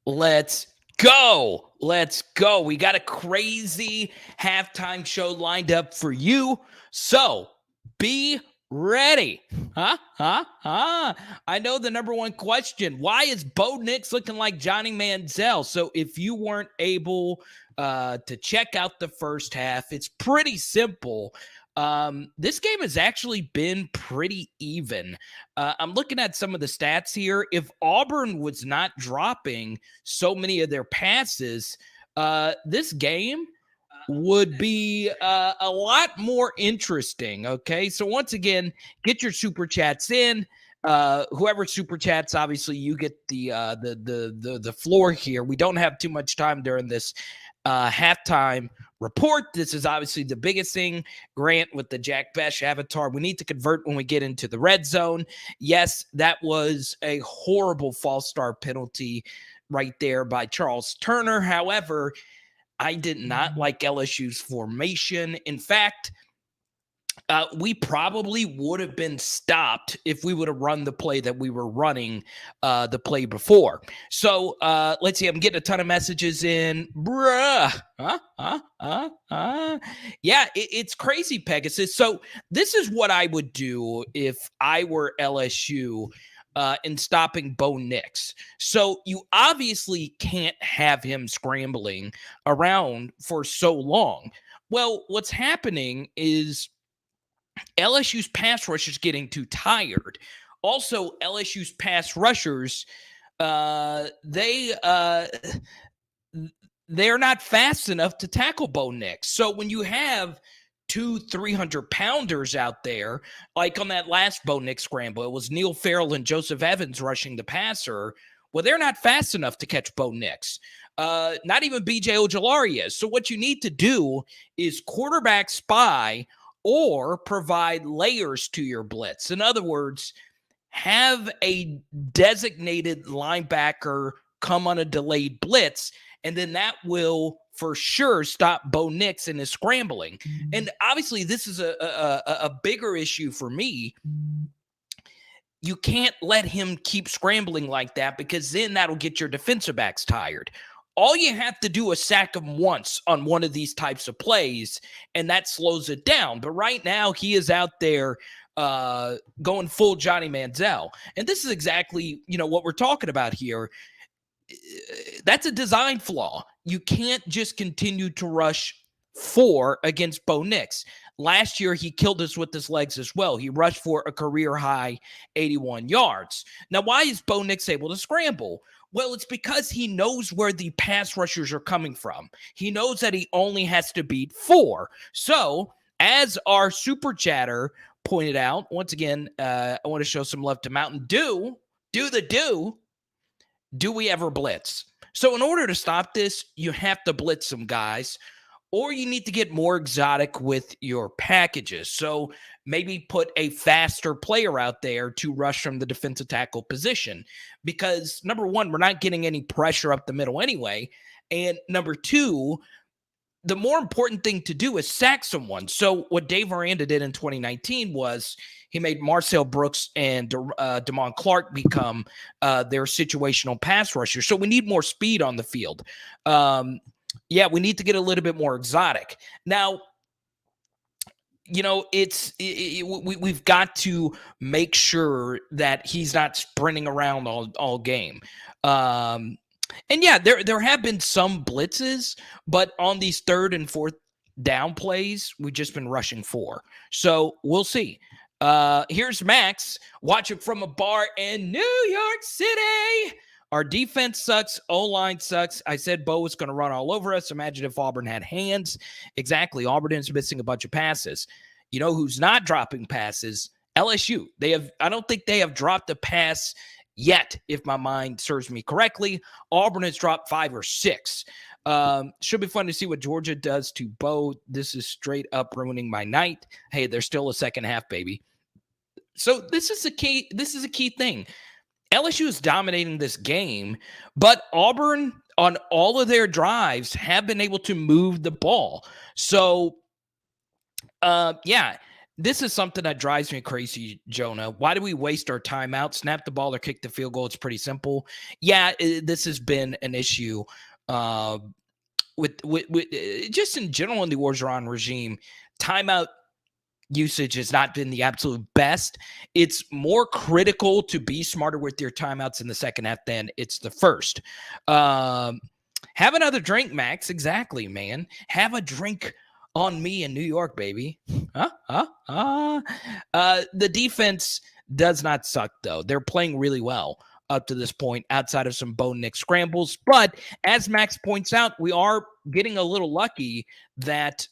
Let's go. Let's go. We got a crazy halftime show lined up for you. So be ready. Huh? I know the number one question. Why is Bo Nix looking like Johnny Manziel? So if you weren't able to check out the first half, it's pretty simple. This game has actually been pretty even. I'm looking at some of the stats here. If Auburn was not dropping so many of their passes, this game would be a lot more interesting. Okay, so once again, get your super chats in. Whoever super chats, obviously, you get the floor here. We don't have too much time during this halftime report. This is obviously the biggest thing. Grant with the Jack Besh avatar. We need to convert when we get into the red zone. Yes, that was a horrible false start penalty right there by Charles Turner. However, I did not like LSU's formation. In fact, we probably would have been stopped if we would have run the play that we were running the play before. So let's see. I'm getting a ton of messages in. Bruh. Yeah, it's crazy, Pegasus. So this is what I would do if I were LSU in stopping Bo Nix. So you obviously can't have him scrambling around for so long. Well, what's happening is LSU's pass rushers getting too tired. Also, LSU's pass rushers, they're not fast enough to tackle Bo Nix. So when you have 300-pounders out there, like on that last Bo Nix scramble, it was Neil Farrell and Joseph Evans rushing the passer. Well, they're not fast enough to catch Bo Nix. Not even BJ Ojolari is. So what you need to do is quarterback spy or provide layers to your blitz. In other words, have a designated linebacker come on a delayed blitz, and then that will for sure stop Bo Nix in his scrambling. And obviously, this is a bigger issue for me. You can't let him keep scrambling like that because then that'll get your defensive backs tired. All you have to do is sack him once on one of these types of plays, and that slows it down. But right now, he is out there going full Johnny Manziel. And this is exactly, what we're talking about here. That's a design flaw. You can't just continue to rush 4 against Bo Nix. Last year, he killed us with his legs as well. He rushed for a career-high 81 yards. Now, why is Bo Nix able to scramble? Well, it's because he knows where the pass rushers are coming from. He knows that he only has to beat 4. So, as our super chatter pointed out, once again, I want to show some love to Mountain Dew. Do we ever blitz? So in order to stop this, you have to blitz some guys, or you need to get more exotic with your packages. So maybe put a faster player out there to rush from the defensive tackle position. Because number one, we're not getting any pressure up the middle anyway. And number two, the more important thing to do is sack someone. So what Dave Aranda did in 2019 was he made Marcel Brooks and Damon Clark become their situational pass rushers. So we need more speed on the field. We need to get a little bit more exotic. Now, we've got to make sure that he's not sprinting around all game. And yeah, there have been some blitzes, but on these 3rd and 4th down plays, we've just been rushing 4. So we'll see. Here's Max watching from a bar in New York City. Our defense sucks. O-line sucks. I said Bo was going to run all over us. Imagine if Auburn had hands. Exactly. Auburn is missing a bunch of passes. You know who's not dropping passes? LSU. I don't think they have dropped a pass yet, if my mind serves me correctly. Auburn has dropped 5 or 6. Should be fun to see what Georgia does to Bo. This is straight up ruining my night. Hey, there's still a second half, baby. So this is a key thing. LSU is dominating this game, but Auburn on all of their drives have been able to move the ball. So, This is something that drives me crazy, Jonah. Why do we waste our timeout? Snap the ball or kick the field goal. It's pretty simple. Yeah, this has been an issue uh, with just in general in the Orgeron regime. Timeout usage has not been the absolute best. It's more critical to be smarter with your timeouts in the second half than it's the first. Have another drink, Max. Exactly, man. Have a drink on me in New York, baby. The defense does not suck, though. They're playing really well up to this point, outside of some Bo Nix scrambles. But as Max points out, we are getting a little lucky that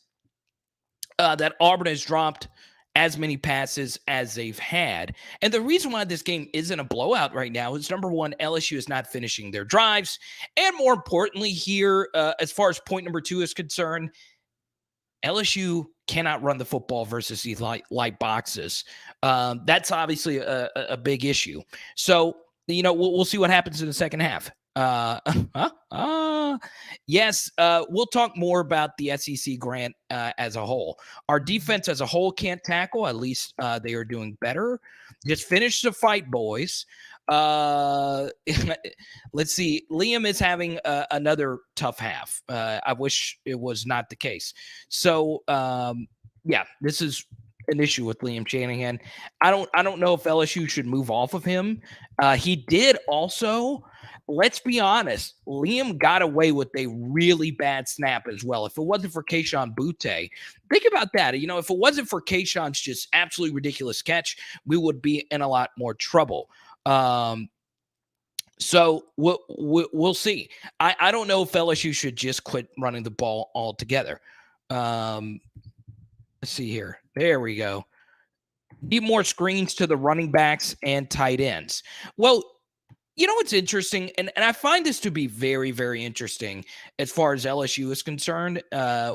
that Auburn has dropped as many passes as they've had. And the reason why this game isn't a blowout right now is, number one, LSU is not finishing their drives. And more importantly here, as far as point number 2 is concerned, LSU cannot run the football versus these light boxes. That's obviously a big issue. So, we'll see what happens in the second half. Yes, we'll talk more about the SEC grant as a whole. Our defense as a whole can't tackle. At least they are doing better. Just finish the fight, boys. Let's see. Liam is having another tough half. I wish it was not the case. So, yeah, this is an issue with Liam Shanahan. I don't know if LSU should move off of him. He did also. Let's be honest, Liam got away with a really bad snap as well. If it wasn't for Kayshon Boutte, think about that. If it wasn't for Kayshon's just absolutely ridiculous catch, we would be in a lot more trouble. So we'll see. I don't know if LSU should just quit running the ball altogether. Let's see here. There we go. Need more screens to the running backs and tight ends. Well, what's interesting, and I find this to be very, very interesting as far as LSU is concerned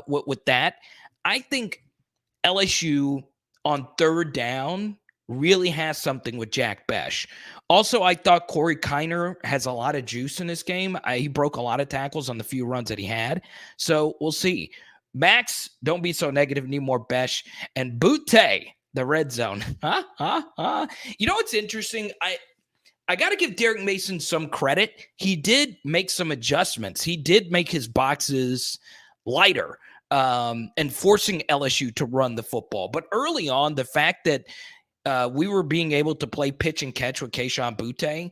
with that. I think LSU on third down really has something with Jack Besh. Also, I thought Corey Kiner has a lot of juice in this game. He broke a lot of tackles on the few runs that he had. So we'll see. Max, don't be so negative. Need more Besh. And Boutte, the red zone. What's interesting? I got to give Derek Mason some credit. He did make some adjustments. He did make his boxes lighter and forcing LSU to run the football. But early on, the fact that we were being able to play pitch and catch with Kayshon Boutte,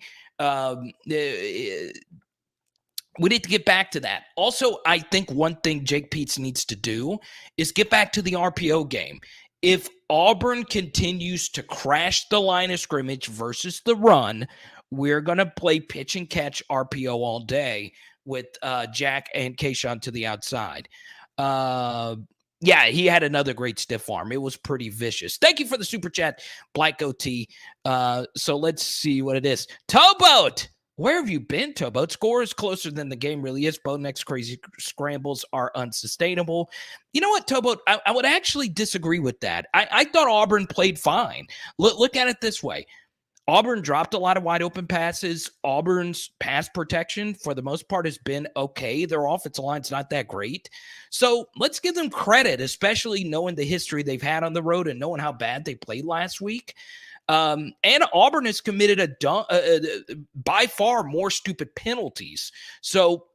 we need to get back to that. Also, I think one thing Jake Peetz needs to do is get back to the RPO game. If Auburn continues to crash the line of scrimmage versus the run, we're going to play pitch and catch RPO all day with Jack and Kayshon to the outside. Yeah, he had another great stiff arm. It was pretty vicious. Thank you for the super chat, Black OT. So let's see what it is. Towboat! Where have you been, Towboat? Score is closer than the game really is. Bo Nix crazy scrambles are unsustainable. You know what, Towboat? I would actually disagree with that. I thought Auburn played fine. Look at it this way. Auburn dropped a lot of wide open passes. Auburn's pass protection, for the most part, has been okay. Their offensive line's not that great. So let's give them credit, especially knowing the history they've had on the road and knowing how bad they played last week. And Auburn has committed by far more stupid penalties. So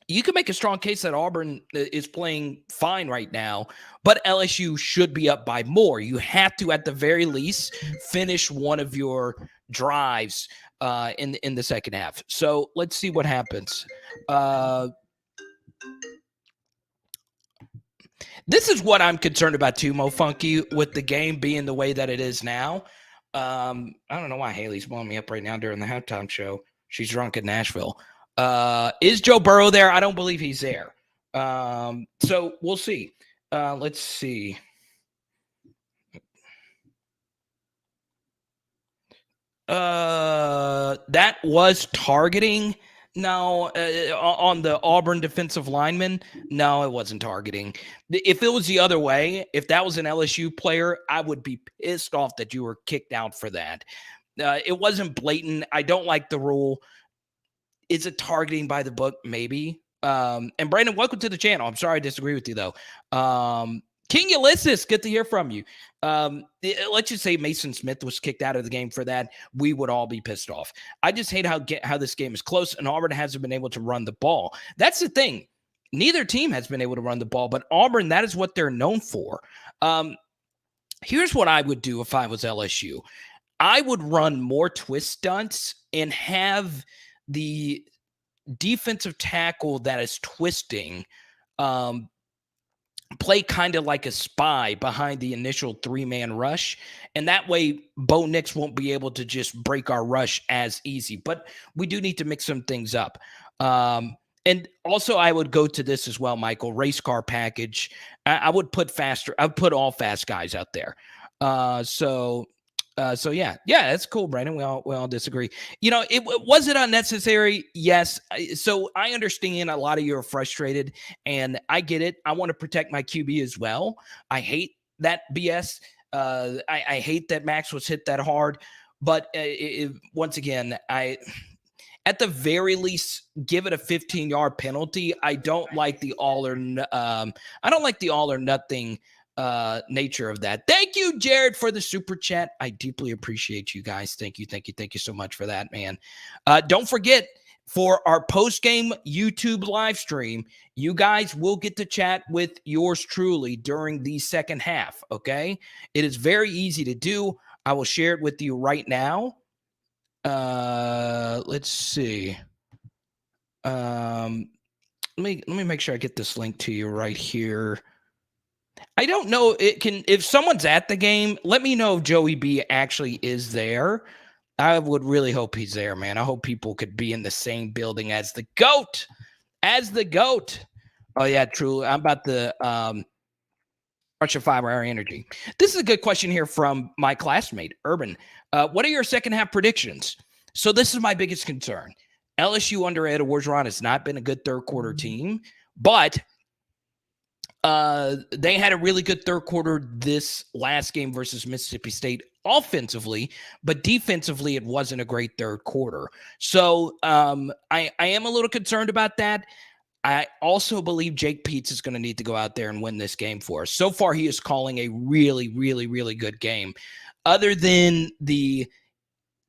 you can make a strong case that Auburn is playing fine right now, but LSU should be up by more. You have to, at the very least, finish one of your drives in the second half. So let's see what happens. This is what I'm concerned about too, Mo Funky, with the game being the way that it is now. I don't know why Haley's blowing me up right now during the halftime show. She's drunk in Nashville. Is Joe Burrow there? I don't believe he's there. So we'll see. Let's see. That was targeting. No, on the Auburn defensive lineman. No, it wasn't targeting. If it was the other way, if that was an LSU player, I would be pissed off that you were kicked out for that. It wasn't blatant. I don't like the rule. Is it targeting by the book? Maybe. And Brandon, welcome to the channel. I'm sorry I disagree with you, though. King Ulysses, good to hear from you. Let's just say Mason Smith was kicked out of the game for that. We would all be pissed off. I just hate how this game is close, and Auburn hasn't been able to run the ball. That's the thing. Neither team has been able to run the ball, but Auburn, that is what they're known for. Here's what I would do if I was LSU. I would run more twist stunts and have the defensive tackle that is twisting play kind of like a spy behind the initial 3-man rush. And that way, Bo Nix won't be able to just break our rush as easy. But we do need to mix some things up. And also, I would go to this as well, Michael, race car package. I would put all fast guys out there. So yeah, that's cool, Brandon. We all disagree. Was it unnecessary? Yes. So I understand a lot of you are frustrated, and I get it. I want to protect my QB as well. I hate that BS. I hate that Max was hit that hard, but once again, at the very least, give it a 15-yard penalty. I don't like the all or nothing nature of that. Thank you, Jared, for the super chat. I deeply appreciate you guys. Thank you so much for that, man. Don't forget, for our post-game YouTube live stream, you guys will get to chat with yours truly during the second half, okay? It is very easy to do. I will share it with you right now. Let's see. Let me make sure I get this link to you right here. I don't know. If someone's at the game, let me know if Joey B actually is there. I would really hope he's there, man. I hope people could be in the same building as the GOAT. Oh yeah, truly. I'm about the Russia 5-hour energy. This is a good question here from my classmate, Urban. What are your second half predictions? So this is my biggest concern. LSU under Ed Orgeron has not been a good third quarter team, but they had a really good third quarter this last game versus Mississippi State offensively, but defensively it wasn't a great third quarter. So I am a little concerned about that. I also believe Jake Peetz is going to need to go out there and win this game for us. So far, he is calling a really, really, really good game. Other than the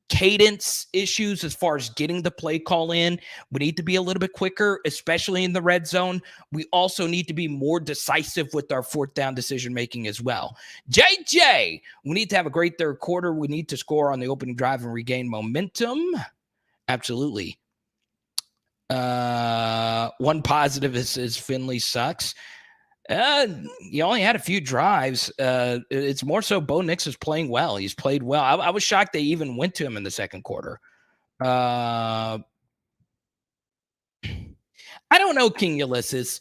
cadence issues as far as getting the play call in, we need to be a little bit quicker, especially in the red zone. We also need to be more decisive with our fourth down decision making as well. JJ, we need to have a great third quarter. We need to score on the opening drive and regain momentum. Absolutely. One positive is Finley sucks. You only had a few drives. It's more so Bo Nix is playing well. He's played well. I was shocked they even went to him in the second quarter. I don't know, King Ulysses.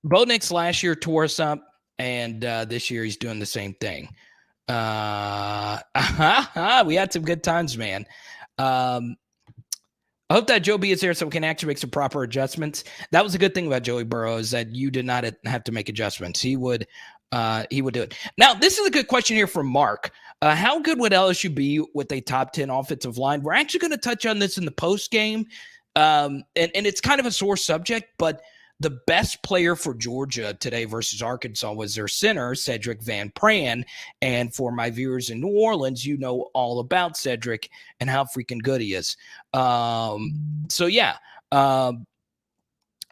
Bo Nix last year tore us up, and this year he's doing the same thing. We had some good times, man. I hope that Joe B is there so we can actually make some proper adjustments. That was a good thing about Joey Burrow, is that you did not have to make adjustments. He would do it. Now, this is a good question here from Mark. How good would LSU be with a top 10 offensive line? We're actually going to touch on this in the post game. And it's kind of a sore subject, but the best player for Georgia today versus Arkansas was their center, Cedric Van Pran. And for my viewers in New Orleans, you know all about Cedric and how freaking good he is. So yeah, I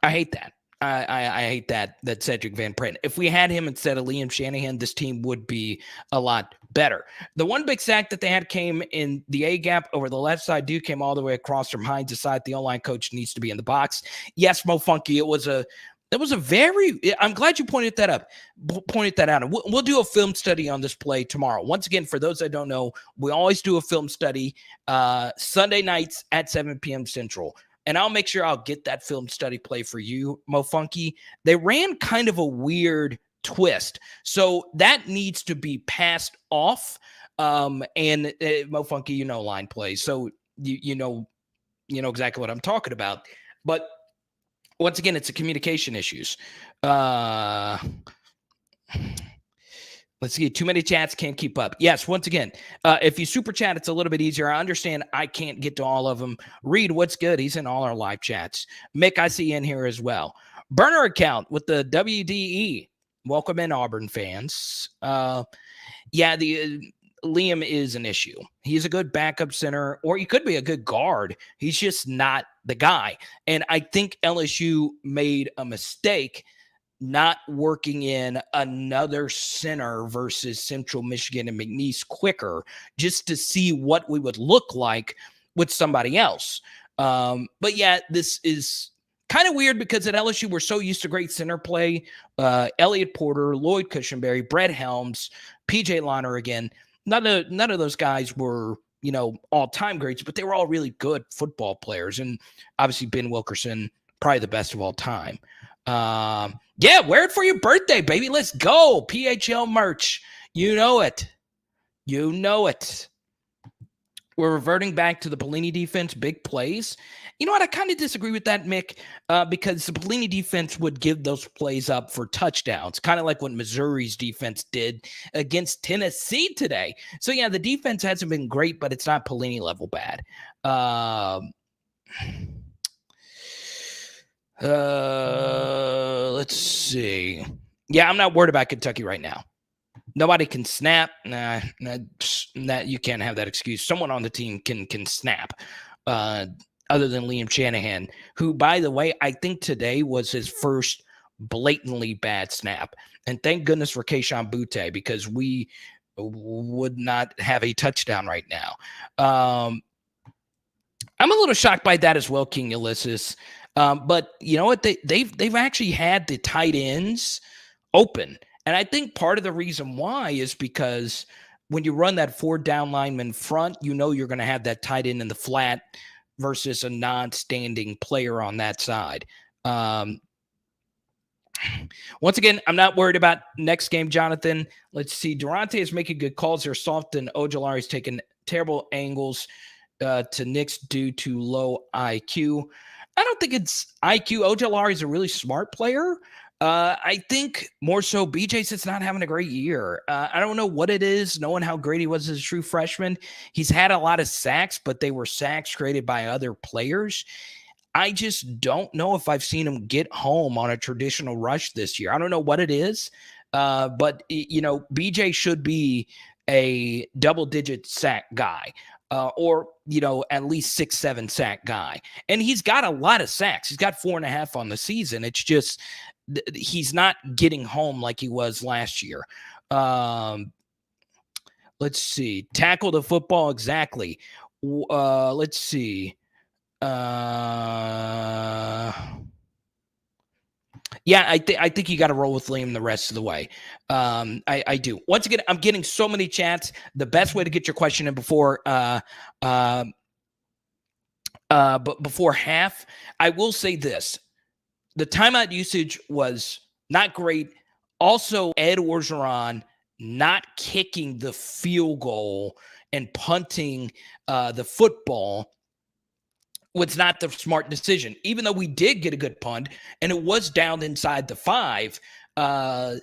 hate that. I hate that Cedric Van Pran. If we had him instead of Liam Shanahan, this team would be a lot better. The one big sack that they had came in the A gap over the left side. Dude came all the way across from Hines' side. The O-line coach needs to be in the box. Yes, Mo Funky. It was a very. I'm glad you pointed that out. We'll do a film study on this play tomorrow. Once again, for those that don't know, we always do a film study Sunday nights at 7 p.m. Central. And I'll make sure I'll get that film study play for you, Mo Funky. They ran kind of a weird twist. So that needs to be passed off. And Mo Funky, you know, line plays. So you know exactly what I'm talking about. But once again, it's a communication issues. Let's see. Too many chats, can't keep up. Yes, once again, if you super chat, it's a little bit easier. I understand I can't get to all of them. Reed, what's good? He's in all our live chats. Mick, I see in here as well. Burner account with the WDE. Welcome in, Auburn fans. Yeah, Liam is an issue. He's a good backup center, or he could be a good guard. He's just not the guy. And I think LSU made a mistake not working in another center versus Central Michigan and McNeese quicker, just to see what we would look like with somebody else. But yeah, this is kind of weird because at LSU, we're so used to great center play. Elliot Porter, Lloyd Cushenberry, Brett Helms, PJ Liner again. None of those guys were, all-time greats, but they were all really good football players. And obviously Ben Wilkerson, probably the best of all time. Yeah, wear it for your birthday, baby. Let's go. PHL merch. You know it. We're reverting back to the Pelini defense, big plays. You know what? I kind of disagree with that, Mick, because the Pelini defense would give those plays up for touchdowns, kind of like what Missouri's defense did against Tennessee today. So, yeah, the defense hasn't been great, but it's not Pelini level bad. Let's see. Yeah, I'm not worried about Kentucky right now. Nobody can snap. Nah, you can't have that excuse. Someone on the team can snap, other than Liam Shanahan, who, by the way, I think today was his first blatantly bad snap. And thank goodness for Kayshon Boutte, because we would not have a touchdown right now. I'm a little shocked by that as well, King Ulysses. But you know what? They've actually had the tight ends open. And I think part of the reason why is because when you run that 4 down lineman front, you're going to have that tight end in the flat versus a non-standing player on that side. Once again, I'm not worried about next game, Jonathan. Let's see. Durante is making good calls. They're soft, and Ojulari is taking terrible angles to Knicks due to low IQ. I don't think it's IQ. Ojulari is a really smart player. I think more so BJ's just not having a great year. I don't know what it is, knowing how great he was as a true freshman. He's had a lot of sacks, but they were sacks created by other players. I just don't know if I've seen him get home on a traditional rush this year. I don't know what it is, but, BJ should be a double-digit sack guy. Or at least 6-7 sack guy. And he's got a lot of sacks. He's got 4.5 on the season. It's just he's not getting home like he was last year. Let's see. Tackle the football exactly. Let's see. Yeah, I think you got to roll with Liam the rest of the way. I do. Once again, I'm getting so many chats. The best way to get your question in before before half, I will say this. The timeout usage was not great. Also, Ed Orgeron not kicking the field goal and punting the football was not the smart decision, even though we did get a good punt and it was down inside the 5. I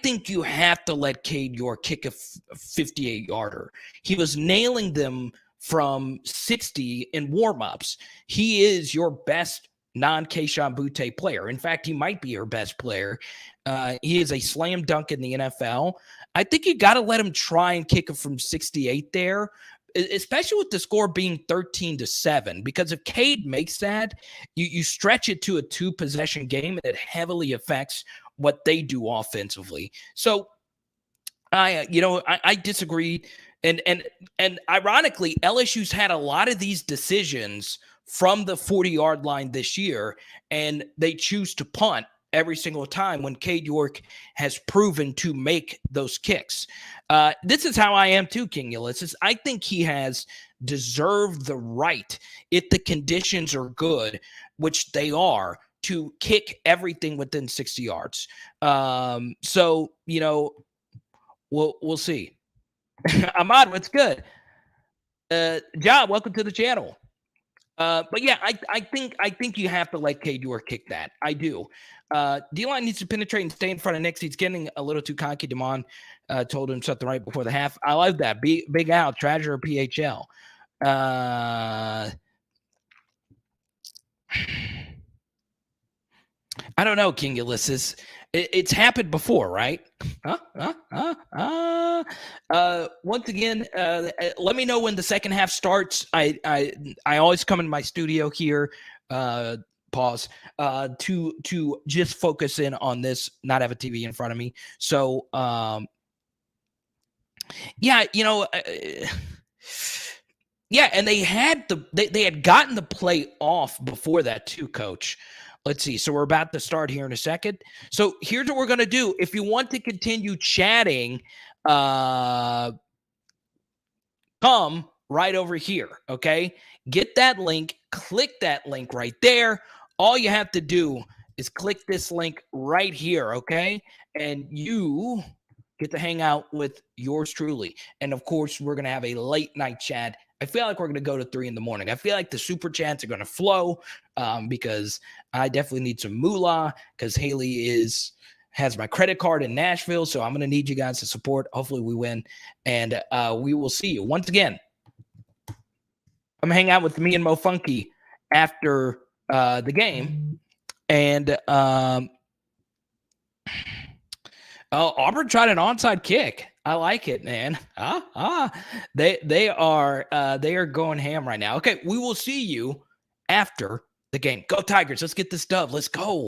think you have to let Cade York kick a 58-yarder. He was nailing them from 60 in warmups. He is your best non-Kayshon Boutte player. In fact, he might be your best player. He is a slam dunk in the NFL. I think you got to let him try and kick it from 68 there, especially with the score being 13-7, because if Cade makes that, you stretch it to a 2-possession game, and it heavily affects what they do offensively. So I disagree. And ironically, LSU's had a lot of these decisions from the 40-yard line this year, and they choose to punt every single time when Cade York has proven to make those kicks. This is how I am too, King Ulysses. I think he has deserved the right, if the conditions are good, which they are, to kick everything within 60 yards. So, we'll see. Ahmad, what's good? John, welcome to the channel. But yeah, I think you have to let Cade York kick that. I do. D-line needs to penetrate and stay in front of Knicks. He's getting a little too cocky. Damon told him something right before the half. I love that. Big Al, treasure of PHL. I don't know, King Ulysses. It's happened before, right? Once again, let me know when the second half starts. I always come in my studio here. Pause. To just focus in on this, not have a TV in front of me. So, yeah, yeah, and they had they had gotten the play off before that too, Coach. Let's see. So we're about to start here in a second. So here's what we're going to do. If you want to continue chatting, come right over here, okay? Get that link, click that link right there. All you have to do is click this link right here, okay? And you get to hang out with yours truly. And of course, we're going to have a late night chat. I feel like we're going to go to 3 in the morning. I feel like the super chats are going to flow because I definitely need some moolah because Haley has my credit card in Nashville. So I'm going to need you guys to support. Hopefully we win. And we will see you. Once again, I'm hanging out with me and Mo Funky after the game. And Auburn tried an onside kick. I like it, man. They are going ham right now. Okay, we will see you after the game. Go Tigers. Let's get this dub. Let's go.